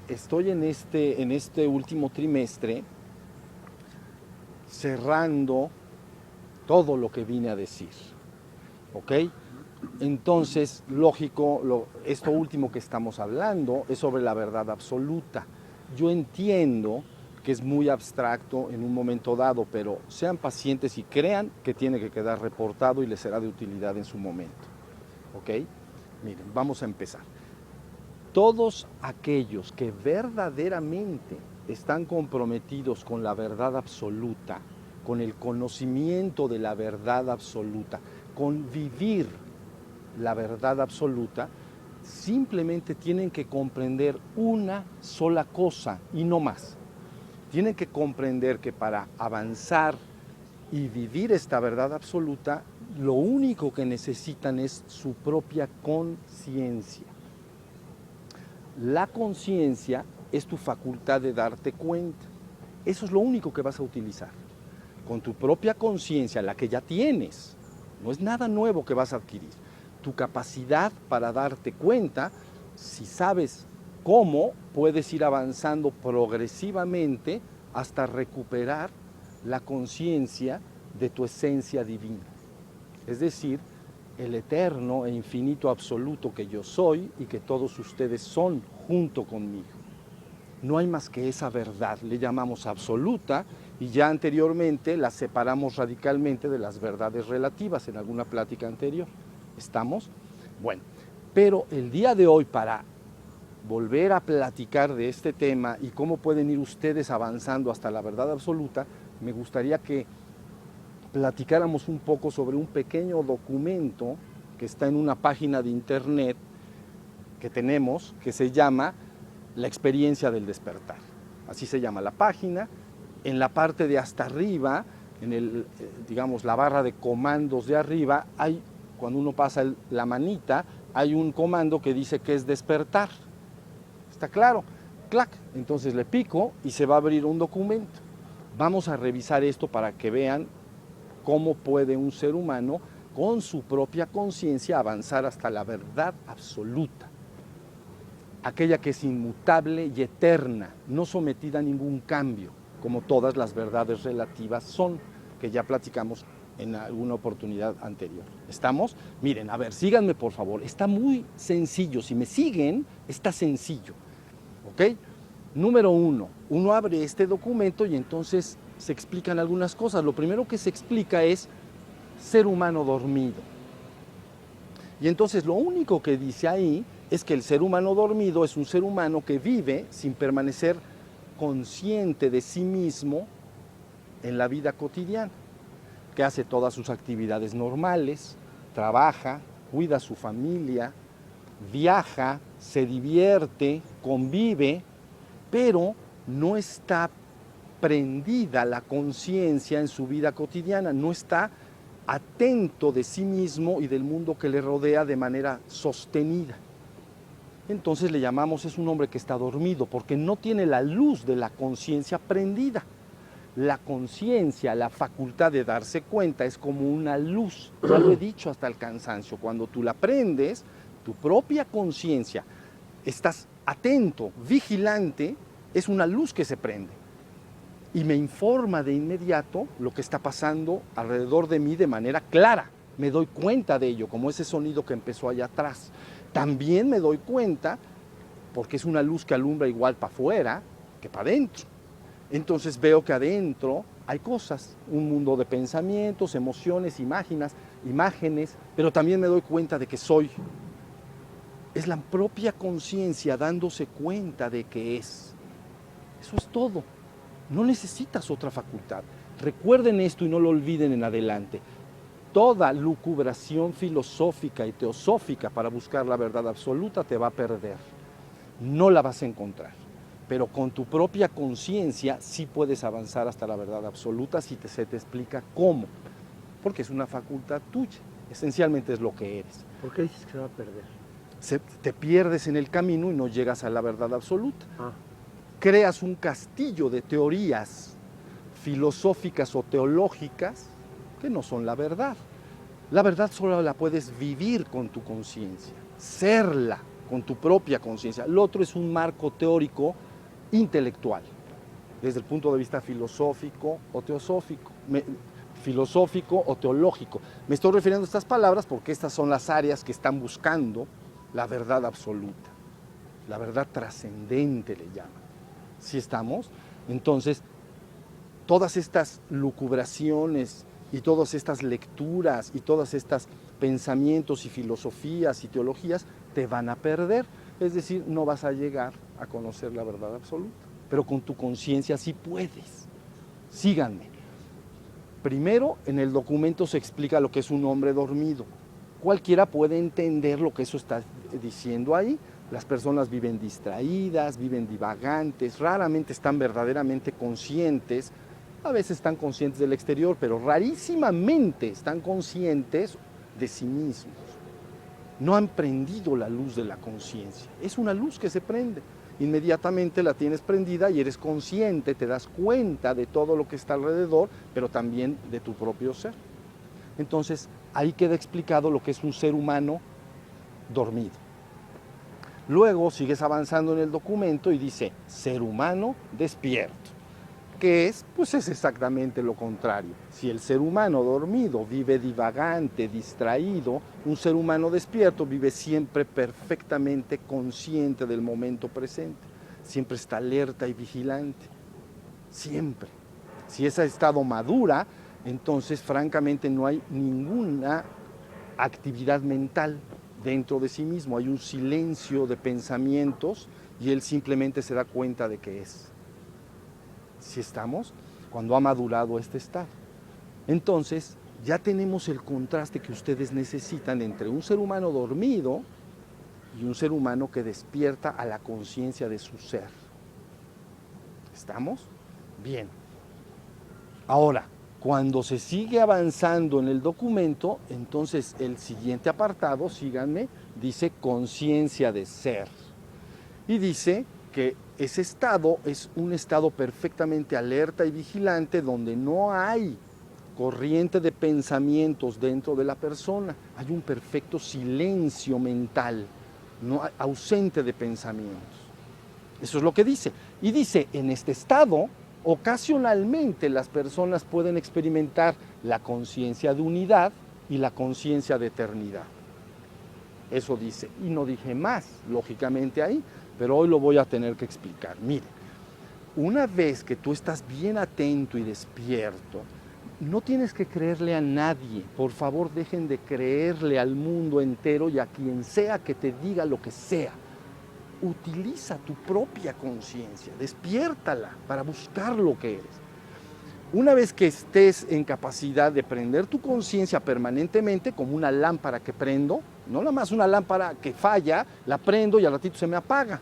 estoy en este último trimestre cerrando todo lo que vine a decir, ¿ok? Entonces, lógico, esto último que estamos hablando es sobre la verdad absoluta. Yo entiendo que es muy abstracto en un momento dado, pero sean pacientes y crean que tiene que quedar reportado y les será de utilidad en su momento, ¿ok? Miren, vamos a empezar. Todos aquellos que verdaderamente están comprometidos con la verdad absoluta, con el conocimiento de la verdad absoluta, con vivir la verdad absoluta, simplemente tienen que comprender una sola cosa y no más. Tienen que comprender que para avanzar y vivir esta verdad absoluta, lo único que necesitan es su propia conciencia. La conciencia es tu facultad de darte cuenta. Eso es lo único que vas a utilizar. Con tu propia conciencia, la que ya tienes, no es nada nuevo que vas a adquirir. Tu capacidad para darte cuenta, si sabes cómo, puedes ir avanzando progresivamente hasta recuperar la conciencia de tu esencia divina. Es decir, el eterno e infinito absoluto que yo soy y que todos ustedes son junto conmigo. No hay más que esa verdad, le llamamos absoluta, y ya anteriormente la separamos radicalmente de las verdades relativas en alguna plática anterior. ¿Estamos? Bueno, pero el día de hoy, para volver a platicar de este tema y cómo pueden ir ustedes avanzando hasta la verdad absoluta, me gustaría que platicáramos un poco sobre un pequeño documento que está en una página de internet que tenemos, que se llama La experiencia del despertar. Así se llama la página. En la parte de hasta arriba, digamos, la barra de comandos de arriba, hay, cuando uno pasa la manita, hay un comando que dice que es despertar. ¿Está claro? Clac. Entonces le pico y se va a abrir un documento. Vamos a revisar esto para que vean cómo puede un ser humano con su propia conciencia avanzar hasta la verdad absoluta, aquella que es inmutable y eterna, no sometida a ningún cambio, como todas las verdades relativas son, que ya platicamos en alguna oportunidad anterior. ¿Estamos? Miren, a ver, síganme por favor, está muy sencillo, si me siguen, está sencillo, ¿ok? Número uno, uno abre este documento y entonces se explican algunas cosas. Lo primero que se explica es ser humano dormido. Y entonces lo único que dice ahí es que el ser humano dormido es un ser humano que vive sin permanecer consciente de sí mismo en la vida cotidiana, que hace todas sus actividades normales, trabaja, cuida a su familia, viaja, se divierte, convive, pero no está prendida la conciencia en su vida cotidiana, no está atento de sí mismo y del mundo que le rodea de manera sostenida. Entonces le llamamos, es un hombre que está dormido, porque no tiene la luz de la conciencia prendida. La conciencia, la facultad de darse cuenta es como una luz, ya lo he dicho hasta el cansancio, cuando tú la prendes, tu propia conciencia, estás atento, vigilante, es una luz que se prende y me informa de inmediato lo que está pasando alrededor de mí de manera clara. Me doy cuenta de ello, como ese sonido que empezó allá atrás. También me doy cuenta, porque es una luz que alumbra igual para afuera que para adentro. Entonces veo que adentro hay cosas, un mundo de pensamientos, emociones, imágenes, pero también me doy cuenta de que soy. Es la propia conciencia dándose cuenta de que es. Eso es todo. No necesitas otra facultad. Recuerden esto y no lo olviden en adelante. Toda lucubración filosófica y teosófica para buscar la verdad absoluta te va a perder. No la vas a encontrar. Pero con tu propia conciencia sí puedes avanzar hasta la verdad absoluta si se te explica cómo. Porque es una facultad tuya. Esencialmente es lo que eres. ¿Por qué dices que se va a perder? Te pierdes en el camino y no llegas a la verdad absoluta. Creas un castillo de teorías filosóficas o teológicas que no son la verdad. La verdad solo la puedes vivir con tu conciencia, serla, con tu propia conciencia. Lo otro es un marco teórico intelectual, desde el punto de vista filosófico o teosófico, filosófico o teológico. Me estoy refiriendo a estas palabras porque estas son las áreas que están buscando la verdad absoluta, la verdad trascendente le llaman. ¿Sí estamos? Entonces, todas estas lucubraciones y todas estas lecturas y todas estas pensamientos y filosofías y teologías te van a perder. Es decir, no vas a llegar a conocer la verdad absoluta, pero con tu conciencia sí puedes. Síganme. Primero, en el documento se explica lo que es un hombre dormido. Cualquiera puede entender lo que eso está diciendo ahí. Las personas viven distraídas, viven divagantes, raramente están verdaderamente conscientes. A veces están conscientes del exterior, pero rarísimamente están conscientes de sí mismos. No han prendido la luz de la conciencia. Es una luz que se prende. Inmediatamente la tienes prendida y eres consciente, te das cuenta de todo lo que está alrededor, pero también de tu propio ser. Entonces, ahí queda explicado lo que es un ser humano dormido. Luego sigues avanzando en el documento y dice, ser humano despierto. ¿Qué es? Pues es exactamente lo contrario. Si el ser humano dormido vive divagante, distraído, un ser humano despierto vive siempre perfectamente consciente del momento presente. Siempre está alerta y vigilante. Siempre. Si ese estado madura, entonces francamente no hay ninguna actividad mental dentro de sí mismo. Hay un silencio de pensamientos y él simplemente se da cuenta de que es. Si estamos, cuando ha madurado este estado. Entonces, ya tenemos el contraste que ustedes necesitan entre un ser humano dormido y un ser humano que despierta a la conciencia de su ser. ¿Estamos? Bien. Ahora, cuando se sigue avanzando en el documento, entonces el siguiente apartado, síganme, dice conciencia de ser. Y dice que ese estado es un estado perfectamente alerta y vigilante donde no hay corriente de pensamientos dentro de la persona. Hay un perfecto silencio mental, no ausente de pensamientos. Eso es lo que dice. Y dice, en este estado, ocasionalmente las personas pueden experimentar la conciencia de unidad y la conciencia de eternidad. Eso dice. Y no dije más, lógicamente ahí, pero hoy lo voy a tener que explicar. Mire, una vez que tú estás bien atento y despierto, no tienes que creerle a nadie. Por favor, dejen de creerle al mundo entero y a quien sea que te diga lo que sea. Utiliza tu propia conciencia, despiértala para buscar lo que eres. Una vez que estés en capacidad de prender tu conciencia permanentemente, como una lámpara que prendo, no nada más una lámpara que falla, la prendo y al ratito se me apaga.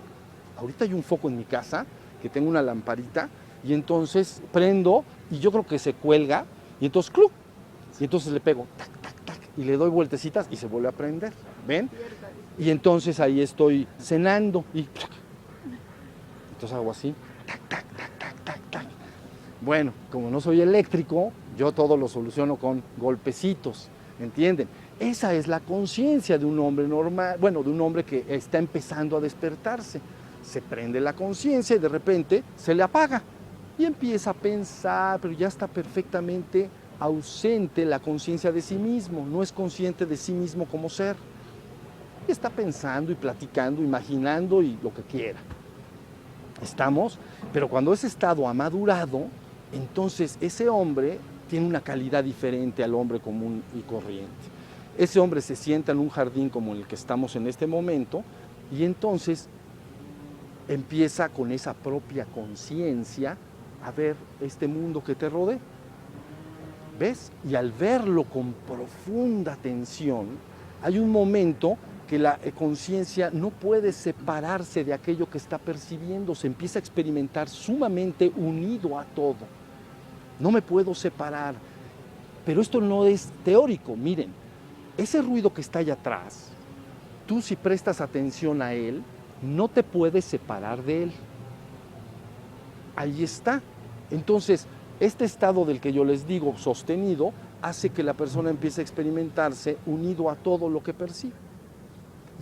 Ahorita hay un foco en mi casa, que tengo una lamparita, y entonces prendo, y yo creo que se cuelga, y entonces ¡cluc! Y entonces le pego, tac, tac, tac, y le doy vueltecitas y se vuelve a prender, ¿ven? Y entonces ahí estoy cenando, y ¡plac! Entonces hago así, tac, tac, tac, tac, tac, tac. Bueno, como no soy eléctrico, yo todo lo soluciono con golpecitos, ¿entienden? Esa es la conciencia de un hombre normal, bueno, de un hombre que está empezando a despertarse. Se prende la conciencia y de repente se le apaga y empieza a pensar, pero ya está perfectamente ausente la conciencia de sí mismo, no es consciente de sí mismo como ser. Y está pensando y platicando, imaginando y lo que quiera. ¿Estamos? Pero cuando ese estado ha madurado, entonces ese hombre tiene una calidad diferente al hombre común y corriente. Ese hombre se sienta en un jardín como el que estamos en este momento y entonces empieza con esa propia conciencia a ver este mundo que te rodea. ¿Ves? Y al verlo con profunda atención, hay un momento que la conciencia no puede separarse de aquello que está percibiendo, se empieza a experimentar sumamente unido a todo. No me puedo separar. Pero esto no es teórico, miren, ese ruido que está allá atrás, tú si prestas atención a él, no te puedes separar de él. Ahí está. Entonces, este estado del que yo les digo, sostenido, hace que la persona empiece a experimentarse unido a todo lo que percibe.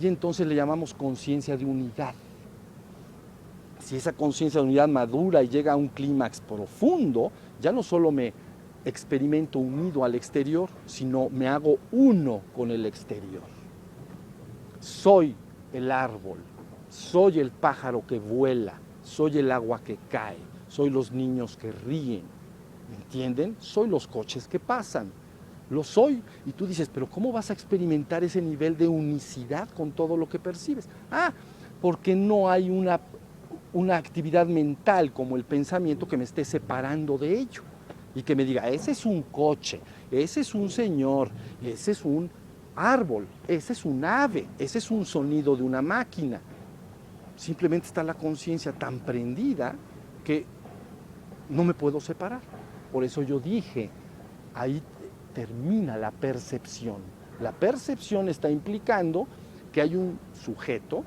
y entonces le llamamos conciencia de unidad. Si esa conciencia de unidad madura y llega a un clímax profundo, ya no solo me experimento unido al exterior, sino me hago uno con el exterior. Soy el árbol, soy el pájaro que vuela, soy el agua que cae, soy los niños que ríen, ¿me entienden? Soy los coches que pasan, lo soy. Y tú dices, pero ¿cómo vas a experimentar ese nivel de unicidad con todo lo que percibes? Porque no hay una actividad mental como el pensamiento que me esté separando de ello y que me diga, ese es un coche, ese es un señor, ese es un árbol, ese es un ave, ese es un sonido de una máquina. Simplemente está la conciencia tan prendida que no me puedo separar. Por eso yo dije, ahí termina la percepción. La percepción está implicando que hay un sujeto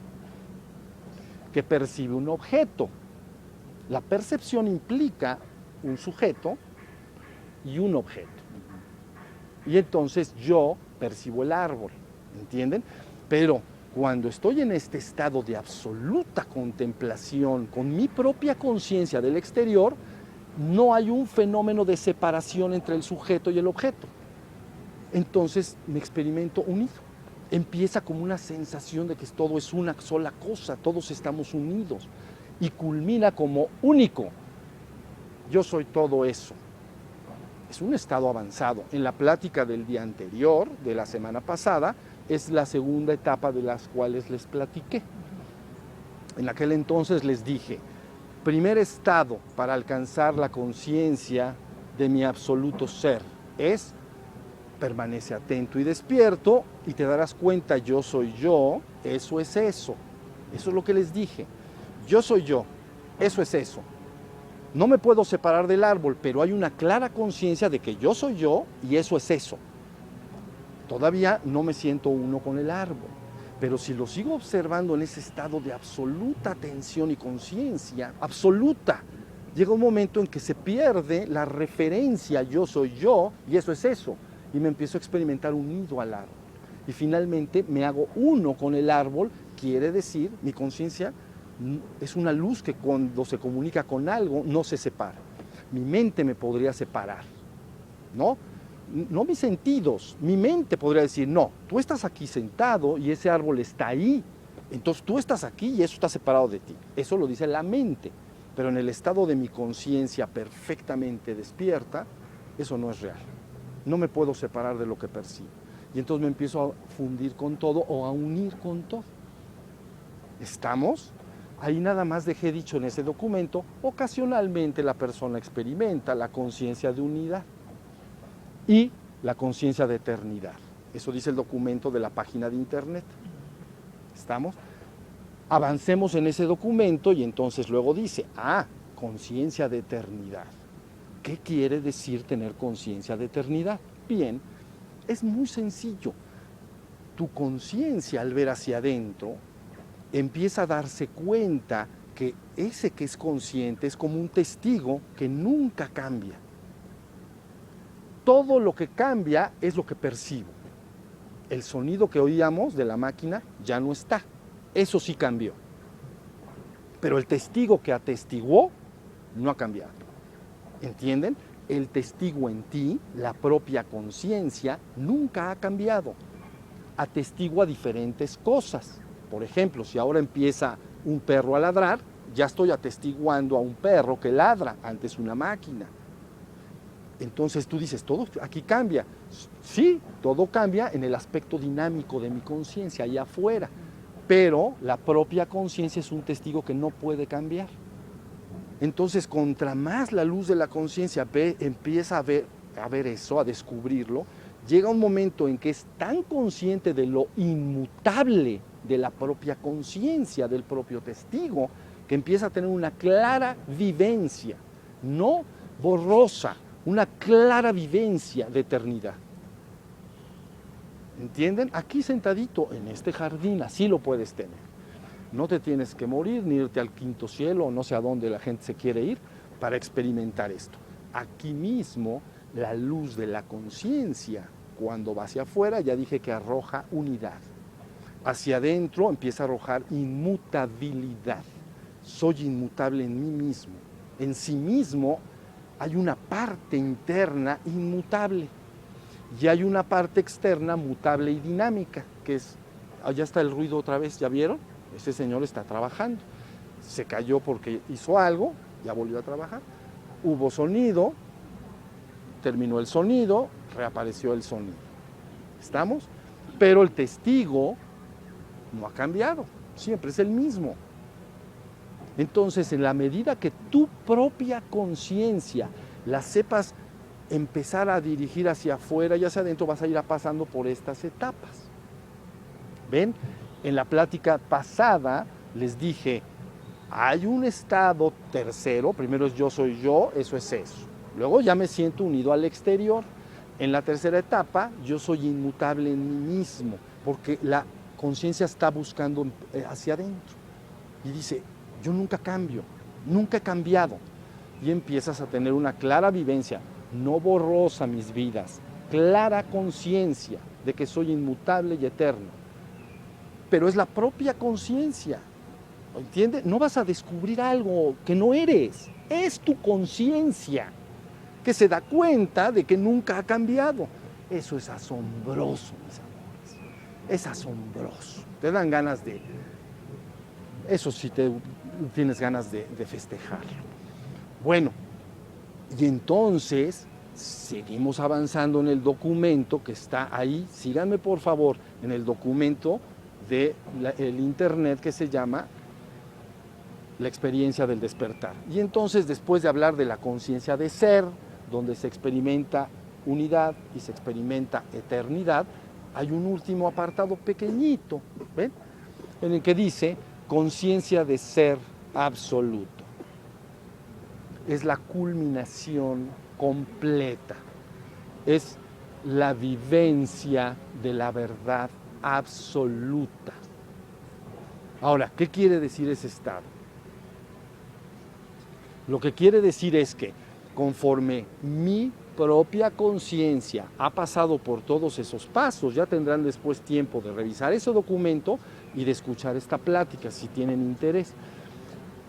que percibe un objeto. La percepción implica un sujeto y un objeto. Y entonces yo percibo el árbol, ¿entienden? Pero cuando estoy en este estado de absoluta contemplación con mi propia conciencia del exterior, no hay un fenómeno de separación entre el sujeto y el objeto. Entonces me experimento unido. Empieza como una sensación de que todo es una sola cosa, todos estamos unidos. Y culmina como único. Yo soy todo eso. Es un estado avanzado. En la plática del día anterior, de la semana pasada, es la segunda etapa de las cuales les platiqué. En aquel entonces les dije, primer estado para alcanzar la conciencia de mi absoluto ser es, permanece atento y despierto y te darás cuenta, yo soy yo, eso es eso. Eso es lo que les dije. Yo soy yo, eso es eso. No me puedo separar del árbol, pero hay una clara conciencia de que yo soy yo y eso es eso. Todavía no me siento uno con el árbol, pero si lo sigo observando en ese estado de absoluta atención y conciencia, absoluta, llega un momento en que se pierde la referencia yo soy yo y eso es eso, y me empiezo a experimentar unido al árbol. Y finalmente me hago uno con el árbol, quiere decir, mi conciencia es una luz que cuando se comunica con algo no se separa. Mi mente me podría separar, ¿no? No mis sentidos, mi mente podría decir, no, tú estás aquí sentado y ese árbol está ahí, entonces tú estás aquí y eso está separado de ti. Eso lo dice la mente, pero en el estado de mi conciencia perfectamente despierta, eso no es real. No me puedo separar de lo que percibo. Y entonces me empiezo a fundir con todo o a unir con todo. ¿Estamos? Ahí nada más dejé dicho en ese documento, ocasionalmente la persona experimenta la conciencia de unidad y la conciencia de eternidad. Eso dice el documento de la página de internet. ¿Estamos? Avancemos en ese documento y entonces luego dice, conciencia de eternidad. ¿Qué quiere decir tener conciencia de eternidad? Bien, es muy sencillo. Tu conciencia al ver hacia adentro empieza a darse cuenta que ese que es consciente es como un testigo que nunca cambia. Todo lo que cambia es lo que percibo. El sonido que oíamos de la máquina ya no está. Eso sí cambió. Pero el testigo que atestiguó no ha cambiado. ¿Entienden? El testigo en ti, la propia conciencia, nunca ha cambiado. Atestigua diferentes cosas. Por ejemplo, si ahora empieza un perro a ladrar, ya estoy atestiguando a un perro que ladra, antes una máquina. Entonces tú dices, todo aquí cambia. Sí, todo cambia en el aspecto dinámico de mi conciencia, allá afuera. Pero la propia conciencia es un testigo que no puede cambiar. Entonces, contra más la luz de la conciencia empieza a ver eso, a descubrirlo, llega un momento en que es tan consciente de lo inmutable de la propia conciencia, del propio testigo, que empieza a tener una clara vivencia, no borrosa, una clara vivencia de eternidad. ¿Entienden? Aquí sentadito en este jardín, así lo puedes tener. No te tienes que morir, ni irte al quinto cielo, o no sé a dónde la gente se quiere ir, para experimentar esto. Aquí mismo, la luz de la conciencia, cuando va hacia afuera, ya dije que arroja unidad. hacia adentro empieza a arrojar inmutabilidad. Soy inmutable en mí mismo. En sí mismo hay una parte interna inmutable y hay una parte externa mutable y dinámica, que es, allá está el ruido otra vez, ¿ya vieron? Ese señor está trabajando. Se cayó porque hizo algo, ya volvió a trabajar. Hubo sonido, terminó el sonido, reapareció el sonido. ¿Estamos? Pero el testigo no ha cambiado, siempre es el mismo. Entonces, en la medida que tu propia conciencia la sepas empezar a dirigir hacia afuera y hacia adentro, vas a ir pasando por estas etapas. ¿Ven? En la plática pasada les dije, hay un estado tercero, primero es yo soy yo, eso es eso. Luego ya me siento unido al exterior. En la tercera etapa, yo soy inmutable en mí mismo, porque la conciencia está buscando hacia adentro. Y dice, yo nunca cambio, nunca he cambiado. Y empiezas a tener una clara vivencia, no borrosa mis vidas, clara conciencia de que soy inmutable y eterno. Pero es la propia conciencia, ¿entiendes? No vas a descubrir algo que no eres, es tu conciencia que se da cuenta de que nunca ha cambiado. Eso es asombroso, mis amores, es asombroso. Te dan ganas de, eso sí tienes ganas de festejarlo. Bueno, y entonces seguimos avanzando en el documento que está ahí. Síganme por favor en el documento del internet que se llama La experiencia del despertar. Y entonces, después de hablar de la conciencia de ser, donde se experimenta unidad y se experimenta eternidad, hay un último apartado pequeñito, ¿ven? En el que dice conciencia de ser absoluto. Es la culminación completa, es la vivencia de la verdad absoluta. Ahora, ¿qué quiere decir ese estado? Lo que quiere decir es que conforme mi propia conciencia ha pasado por todos esos pasos, ya tendrán después tiempo de revisar ese documento y de escuchar esta plática si tienen interés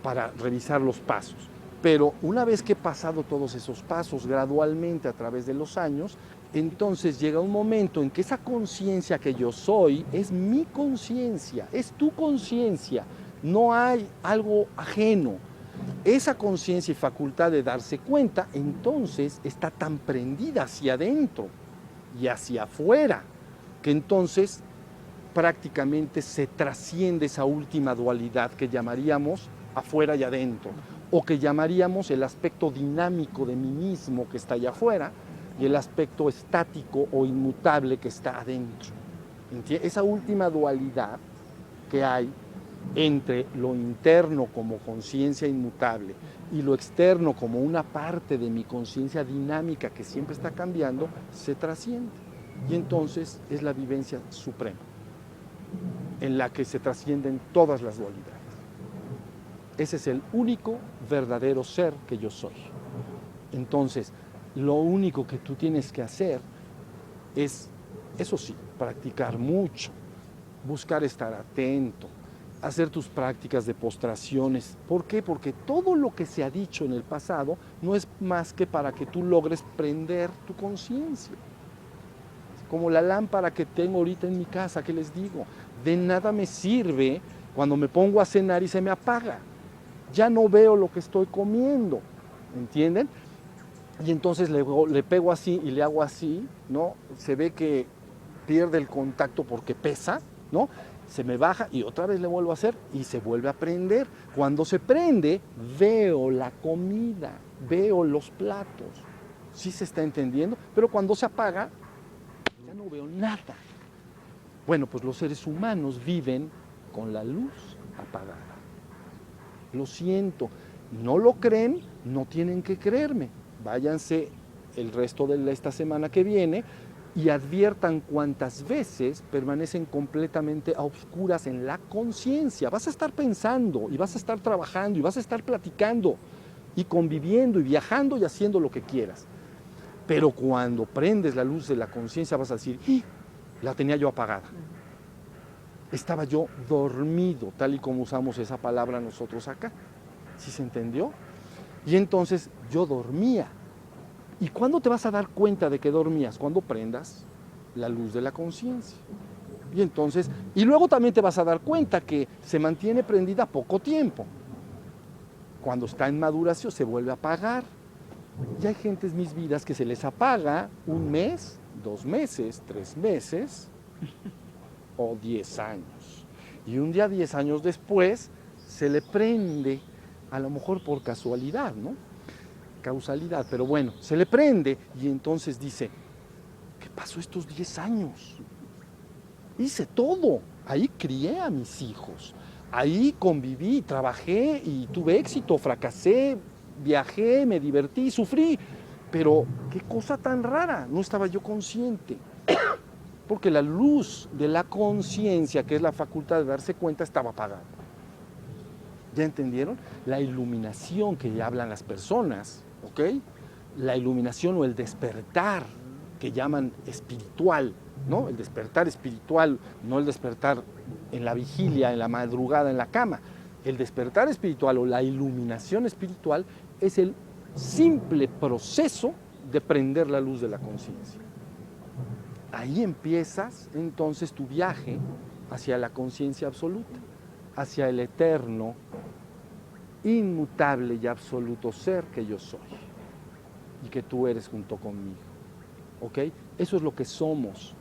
para revisar los pasos. Pero una vez que he pasado todos esos pasos gradualmente a través de los años, entonces llega un momento en que esa conciencia que yo soy es mi conciencia, es tu conciencia, no hay algo ajeno. Esa conciencia y facultad de darse cuenta, entonces está tan prendida hacia adentro y hacia afuera, que entonces prácticamente se trasciende esa última dualidad que llamaríamos afuera y adentro, o que llamaríamos el aspecto dinámico de mí mismo que está allá afuera y el aspecto estático o inmutable que está adentro. Esa última dualidad que hay entre lo interno como conciencia inmutable y lo externo como una parte de mi conciencia dinámica que siempre está cambiando, se trasciende. Y entonces es la vivencia suprema, en la que se trascienden todas las dualidades. Ese es el único verdadero ser que yo soy. Entonces, lo único que tú tienes que hacer es, eso sí, practicar mucho, buscar estar atento, hacer tus prácticas de postraciones. ¿Por qué? Porque todo lo que se ha dicho en el pasado no es más que para que tú logres prender tu conciencia. Como la lámpara que tengo ahorita en mi casa, que les digo, de nada me sirve cuando me pongo a cenar y se me apaga. Ya no veo lo que estoy comiendo, ¿entienden? Y entonces le pego así y le hago así, ¿no? Se ve que pierde el contacto porque pesa, ¿no? Se me baja y otra vez le vuelvo a hacer y se vuelve a prender. Cuando se prende, veo la comida, veo los platos. ¿Sí se está entendiendo? Pero cuando se apaga, ya no veo nada. Bueno, pues los seres humanos viven con la luz apagada. Lo siento, no lo creen, no tienen que creerme. Váyanse el resto de esta semana que viene y adviertan cuántas veces permanecen completamente a oscuras en la conciencia. Vas a estar pensando y vas a estar trabajando y vas a estar platicando y conviviendo y viajando y haciendo lo que quieras. Pero cuando prendes la luz de la conciencia vas a decir, la tenía yo apagada. Estaba yo dormido, tal y como usamos esa palabra nosotros acá. ¿Sí se entendió? Y entonces yo dormía. ¿Y cuándo te vas a dar cuenta de que dormías? Cuando prendas la luz de la conciencia. Y entonces, y luego también te vas a dar cuenta que se mantiene prendida poco tiempo. Cuando está en maduración se vuelve a apagar. Y hay gentes, mis vidas, que se les apaga 1 mes, 2 meses, 3 meses o 10 años. Y un día 10 años después se le prende, a lo mejor por casualidad, ¿no? Causalidad, pero bueno, se le prende y entonces dice, ¿qué pasó estos 10 años? Hice todo, ahí crié a mis hijos, ahí conviví, trabajé y tuve éxito, fracasé, viajé, me divertí, sufrí, pero qué cosa tan rara, no estaba yo consciente, porque la luz de la conciencia, que es la facultad de darse cuenta, estaba apagada. ¿Ya entendieron? La iluminación que ya hablan las personas, ¿ok? La iluminación o el despertar que llaman espiritual, ¿no? El despertar espiritual, no el despertar en la vigilia, en la madrugada, en la cama. El despertar espiritual o la iluminación espiritual es el simple proceso de prender la luz de la conciencia. Ahí empiezas entonces tu viaje hacia la conciencia absoluta, hacia el eterno, inmutable y absoluto ser que yo soy y que tú eres junto conmigo. ¿Ok? Eso es lo que somos.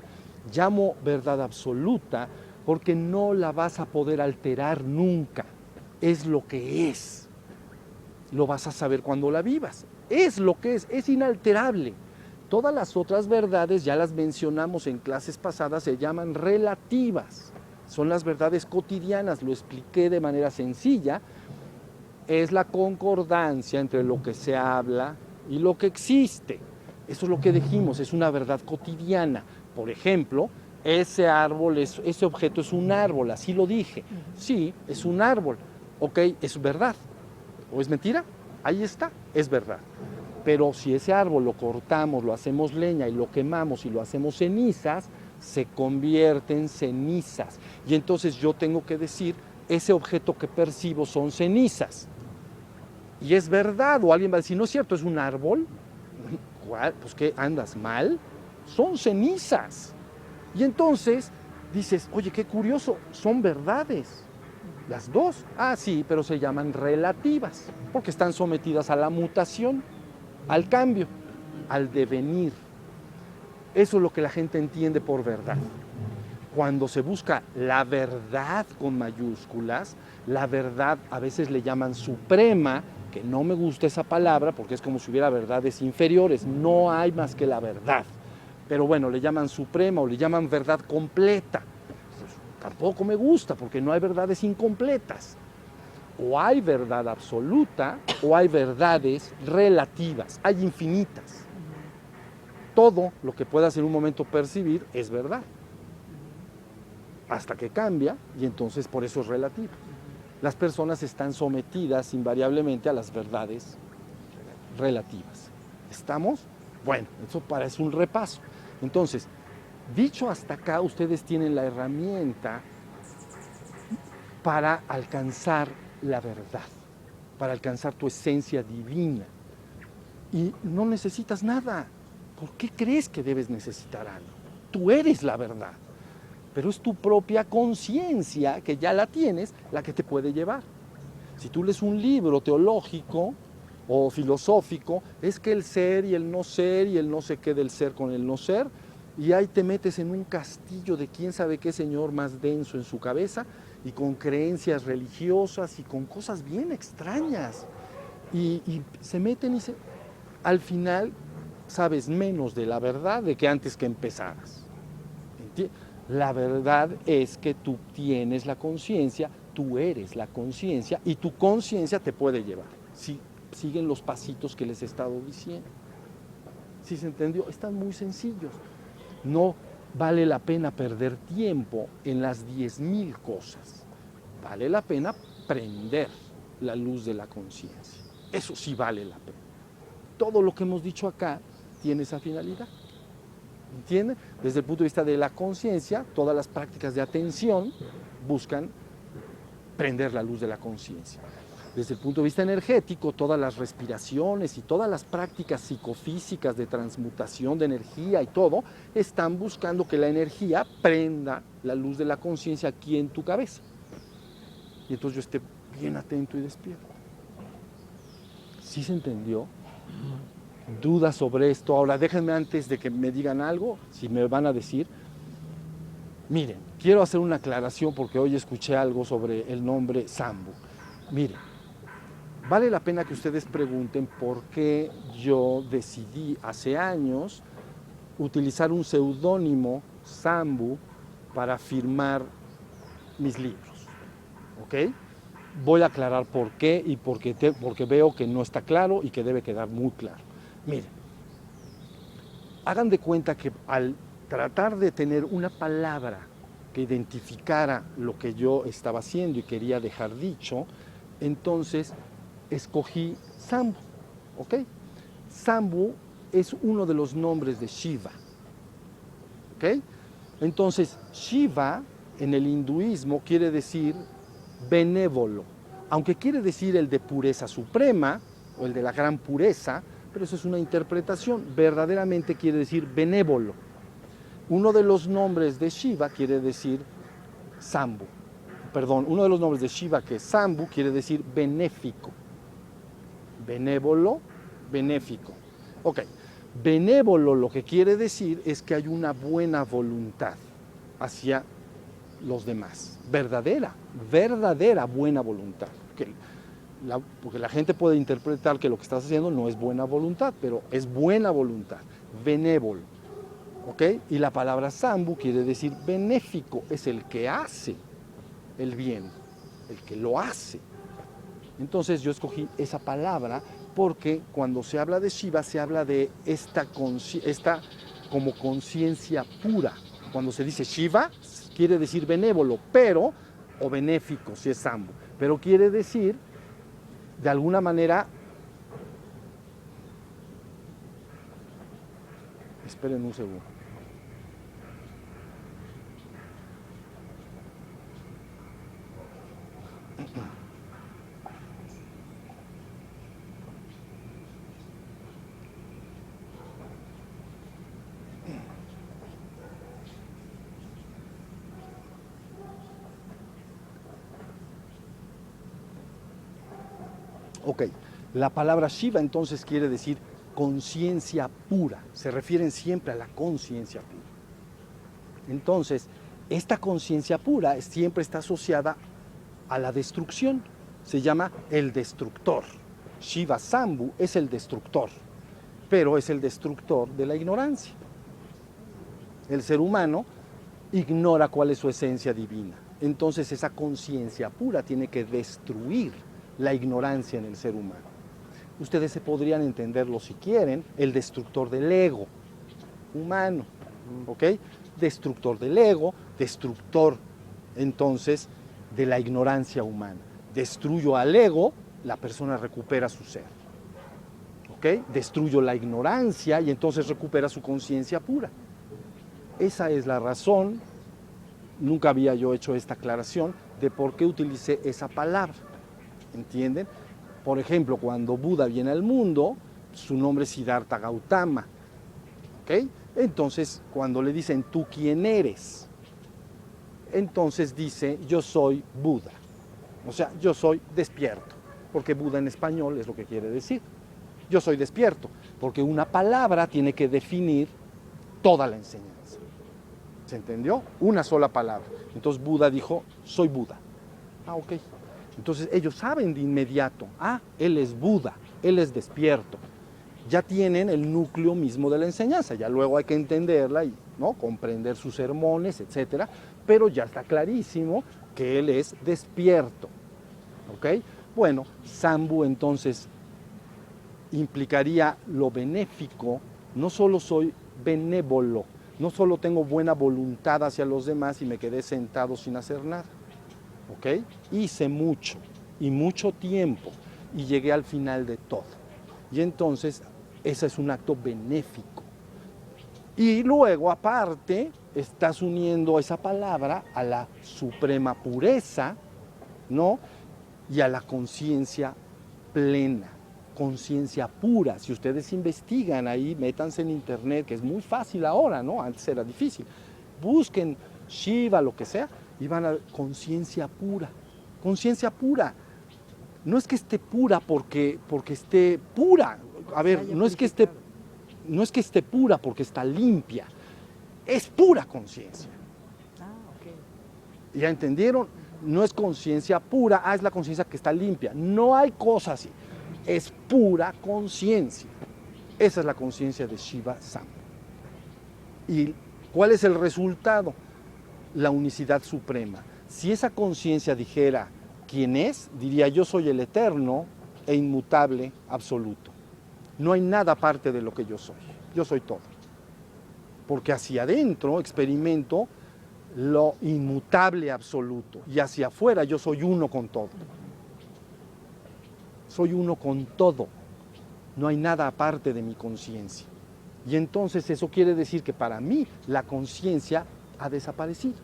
Llamo verdad absoluta porque no la vas a poder alterar nunca. Es lo que es. Lo vas a saber cuando la vivas. Es lo que es inalterable. Todas las otras verdades, ya las mencionamos en clases pasadas, se llaman relativas. Son las verdades cotidianas, lo expliqué de manera sencilla. Es la concordancia entre lo que se habla y lo que existe. Eso es lo que dijimos, es una verdad cotidiana. Por ejemplo, ese árbol, ese objeto es un árbol, así lo dije. Sí, es un árbol. Ok, es verdad. ¿O es mentira? Ahí está, es verdad. Pero si ese árbol lo cortamos, lo hacemos leña y lo quemamos y lo hacemos cenizas, se convierte en cenizas. Y entonces yo tengo que decir, ese objeto que percibo son cenizas. Y es verdad, o alguien va a decir, no es cierto, es un árbol. Pues ¿qué? ¿Andas mal? Son cenizas. Y entonces dices, oye, qué curioso, son verdades. Las dos, sí, pero se llaman relativas, porque están sometidas a la mutación, al cambio, al devenir. Eso es lo que la gente entiende por verdad. Cuando se busca la verdad con mayúsculas, la verdad a veces le llaman suprema, que no me gusta esa palabra porque es como si hubiera verdades inferiores, no hay más que la verdad. Pero bueno, le llaman suprema o le llaman verdad completa. Pues tampoco me gusta porque no hay verdades incompletas. O hay verdad absoluta o hay verdades relativas, hay infinitas. Todo lo que puedas en un momento percibir es verdad. Hasta que cambia y entonces por eso es relativo. Las personas están sometidas invariablemente a las verdades relativas. ¿Estamos? Bueno, eso parece un repaso. Entonces, dicho hasta acá, ustedes tienen la herramienta para alcanzar la verdad, para alcanzar tu esencia divina. Y no necesitas nada. ¿Por qué crees que debes necesitar algo? Tú eres la verdad. Pero es tu propia conciencia, que ya la tienes, la que te puede llevar. Si tú lees un libro teológico o filosófico, es que el ser y el no ser y el no sé qué del ser con el no ser, y ahí te metes en un castillo de quién sabe qué señor más denso en su cabeza y con creencias religiosas y con cosas bien extrañas. Y se meten y al final sabes menos de la verdad de que antes que empezaras. ¿Entiendes? La verdad es que tú tienes la conciencia, tú eres la conciencia y tu conciencia te puede llevar. Si siguen los pasitos que les he estado diciendo. ¿Sí se entendió? Están muy sencillos. No vale la pena perder tiempo en las 10,000 cosas. Vale la pena prender la luz de la conciencia. Eso sí vale la pena. Todo lo que hemos dicho acá tiene esa finalidad. ¿Entienden? Desde el punto de vista de la conciencia, todas las prácticas de atención buscan prender la luz de la conciencia. Desde el punto de vista energético, todas las respiraciones y todas las prácticas psicofísicas de transmutación de energía y todo, están buscando que la energía prenda la luz de la conciencia aquí en tu cabeza. Y entonces yo esté bien atento y despierto. ¿Sí se entendió? ¿Dudas sobre esto? Ahora déjenme, antes de que me digan algo, si me van a decir, miren, quiero hacer una aclaración porque hoy escuché algo sobre el nombre Sambu. Miren, vale la pena que ustedes pregunten por qué yo decidí hace años utilizar un seudónimo, Sambu, para firmar mis libros. ¿Ok? Voy a aclarar por qué y porque veo que no está claro y que debe quedar muy claro. Miren, hagan de cuenta que al tratar de tener una palabra que identificara lo que yo estaba haciendo y quería dejar dicho, entonces escogí Sambu, ¿ok? Sambu es uno de los nombres de Shiva, ¿ok? Entonces, Shiva en el hinduismo quiere decir benévolo, aunque quiere decir el de pureza suprema o el de la gran pureza, pero eso es una interpretación, verdaderamente quiere decir benévolo. Uno de los nombres de Shiva quiere decir Sambu, perdón, uno de los nombres de Shiva, que es Sambu, quiere decir benéfico. Benévolo, benéfico. Ok, benévolo lo que quiere decir es que hay una buena voluntad hacia los demás. Verdadera buena voluntad. Porque la gente puede interpretar que lo que estás haciendo no es buena voluntad, pero es buena voluntad, benévolo. ¿Ok? Y la palabra Sambu quiere decir benéfico, es el que hace el bien, el que lo hace. Entonces yo escogí esa palabra porque cuando se habla de Shiva se habla de esta como conciencia pura. Cuando se dice Shiva quiere decir benévolo, pero, o benéfico si es Sambu, pero quiere decir de alguna manera, esperen un segundo. Ok, la palabra Shiva entonces quiere decir conciencia pura, se refieren siempre a la conciencia pura. Entonces, esta conciencia pura siempre está asociada a la destrucción, se llama el destructor. Shiva Sambu es el destructor, pero es el destructor de la ignorancia. El ser humano ignora cuál es su esencia divina, entonces esa conciencia pura tiene que destruir la ignorancia en el ser humano. Ustedes se podrían entenderlo si quieren, el destructor del ego humano, ¿ok? Destructor del ego, destructor entonces de la ignorancia humana. Destruyo al ego, la persona recupera su ser, ¿ok? Destruyo la ignorancia y entonces recupera su conciencia pura. Esa es la razón, nunca había yo hecho esta aclaración de por qué utilicé esa palabra. ¿Entienden? Por ejemplo, cuando Buda viene al mundo, su nombre es Siddhartha Gautama. ¿Ok? Entonces, cuando le dicen, ¿tú quién eres? Entonces dice, yo soy Buda. O sea, yo soy despierto. Porque Buda en español es lo que quiere decir. Yo soy despierto. Porque una palabra tiene que definir toda la enseñanza. ¿Se entendió? Una sola palabra. Entonces Buda dijo, soy Buda. Ah, ok. Entonces ellos saben de inmediato, él es Buda, él es despierto. Ya tienen el núcleo mismo de la enseñanza, ya luego hay que entenderla y ¿no? comprender sus sermones, etcétera, pero ya está clarísimo que él es despierto. ¿Ok? Bueno, Sambu entonces implicaría lo benéfico, no solo soy benévolo, no solo tengo buena voluntad hacia los demás y me quedé sentado sin hacer nada. ¿Ok? Hice mucho y mucho tiempo y llegué al final de todo. Y entonces ese es un acto benéfico. Y luego, aparte, estás uniendo esa palabra a la suprema pureza, ¿no? Y a la conciencia plena, conciencia pura. Si ustedes investigan ahí, métanse en internet, que es muy fácil ahora, ¿no? Antes era difícil. Busquen Shiva, lo que sea, y van a conciencia pura. Conciencia pura. No es que esté pura porque esté pura. A ver, no es que esté pura porque está limpia. Es pura conciencia. ¿Ya entendieron? No es conciencia pura, es la conciencia que está limpia. No hay cosa así. Es pura conciencia. Esa es la conciencia de Shiva Sam. ¿Y cuál es el resultado? La unicidad suprema. Si esa conciencia dijera quién es, diría yo soy el eterno e inmutable absoluto. No hay nada aparte de lo que yo soy. Yo soy todo. Porque hacia adentro experimento lo inmutable absoluto y hacia afuera yo soy uno con todo. Soy uno con todo. No hay nada aparte de mi conciencia. Y entonces eso quiere decir que para mí la conciencia ha desaparecido.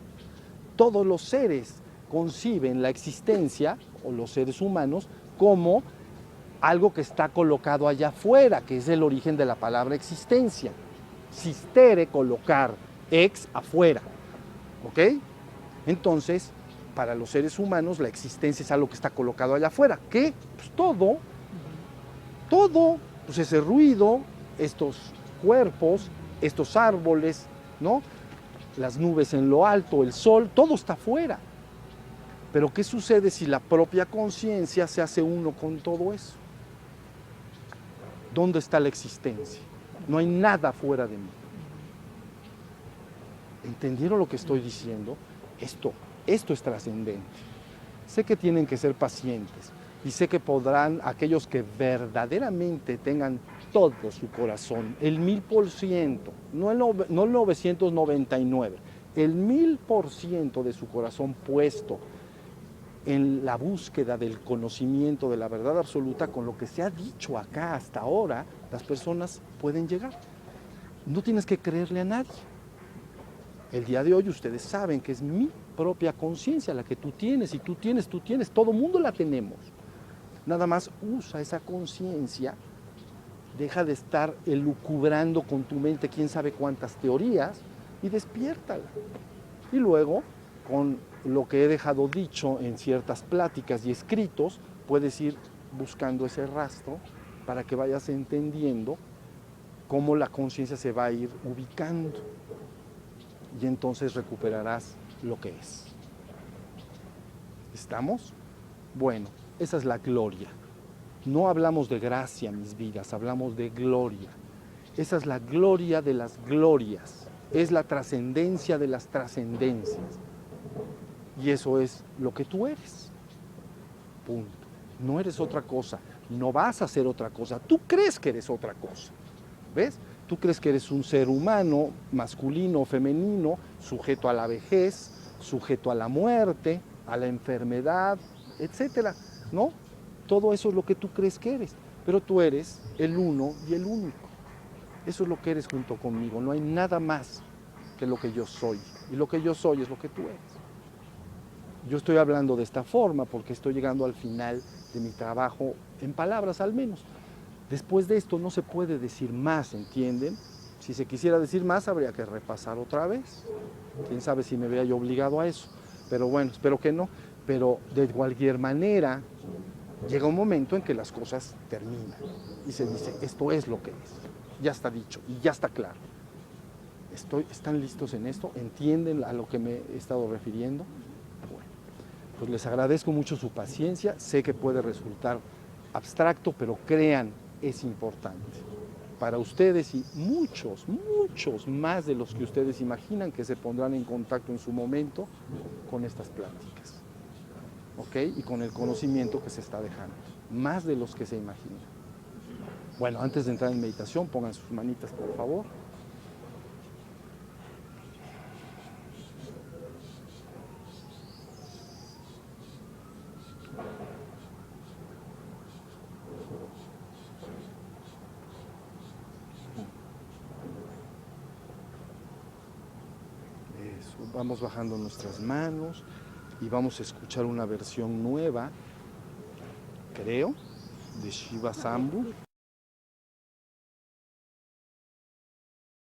Todos los seres conciben la existencia, o los seres humanos, como algo que está colocado allá afuera, que es el origen de la palabra existencia. Sistere, colocar, ex, afuera. ¿Ok? Entonces, para los seres humanos la existencia es algo que está colocado allá afuera. ¿Qué? Pues todo, pues ese ruido, estos cuerpos, estos árboles, ¿no? Las nubes en lo alto, el sol, todo está afuera. Pero ¿qué sucede si la propia conciencia se hace uno con todo eso? ¿Dónde está la existencia? No hay nada fuera de mí. ¿Entendieron lo que estoy diciendo? Esto es trascendente. Sé que tienen que ser pacientes y sé que podrán aquellos que verdaderamente tengan todo su corazón, el 1000%, no el 999, el 1000% de su corazón puesto en la búsqueda del conocimiento de la verdad absoluta, con lo que se ha dicho acá hasta ahora, las personas pueden llegar. No tienes que creerle a nadie. El día de hoy ustedes saben que es mi propia conciencia la que tú tienes, y tú tienes, todo mundo la tenemos. Nada más usa esa conciencia, deja de estar elucubrando con tu mente quién sabe cuántas teorías y despiértala. Y luego, con lo que he dejado dicho en ciertas pláticas y escritos, puedes ir buscando ese rastro para que vayas entendiendo cómo la conciencia se va a ir ubicando. Y entonces recuperarás lo que es. ¿Estamos? Bueno, esa es la gloria. No hablamos de gracia, mis vidas, hablamos de gloria. Esa es la gloria de las glorias. Es la trascendencia de las trascendencias. Y eso es lo que tú eres. Punto. No eres otra cosa. No vas a ser otra cosa. Tú crees que eres otra cosa. ¿Ves? Tú crees que eres un ser humano, masculino o femenino, sujeto a la vejez, sujeto a la muerte, a la enfermedad, etcétera, ¿no? Todo eso es lo que tú crees que eres, pero tú eres el uno y el único. Eso es lo que eres junto conmigo, no hay nada más que lo que yo soy, y lo que yo soy es lo que tú eres. Yo estoy hablando de esta forma porque estoy llegando al final de mi trabajo, en palabras al menos. Después de esto no se puede decir más, ¿entienden? Si se quisiera decir más, habría que repasar otra vez. Quién sabe si me vea yo obligado a eso. Pero bueno, espero que no. Pero de cualquier manera, llega un momento en que las cosas terminan. Y se dice, esto es lo que es. Ya está dicho y ya está claro. ¿Están listos en esto? ¿Entienden a lo que me he estado refiriendo? Bueno, pues les agradezco mucho su paciencia. Sé que puede resultar abstracto, pero crean, es importante para ustedes y muchos más de los que ustedes imaginan que se pondrán en contacto en su momento con estas pláticas, ¿ok? Y con el conocimiento que se está dejando, más de los que se imaginan. Bueno, antes de entrar en meditación, pongan sus manitas, por favor. vamos bajando nuestras manos y vamos a escuchar una versión nueva, creo, de Shiva Shambhu.